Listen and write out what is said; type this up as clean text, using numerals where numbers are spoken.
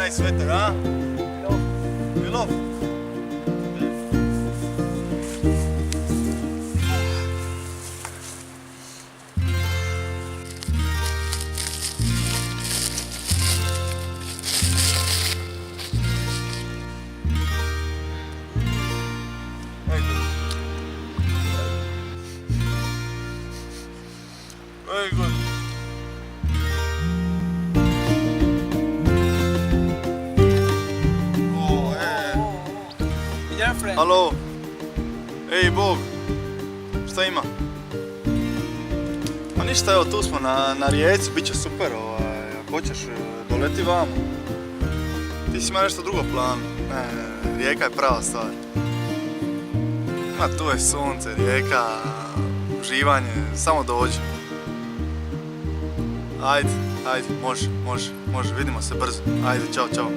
nice weather, huh? You love? Very good. Halo. Ej, Bog. Šta ima? Pa ništa, evo tu smo na rijeci, bit će super. Ako hoćeš, doleti vamo. Ti si ima nešto drugo plan. Rijeka je prava stvar. Ma tu je sunce, rijeka, uživanje, samo dođi. Ajde, može, vidimo se brzo. Ajde, čao.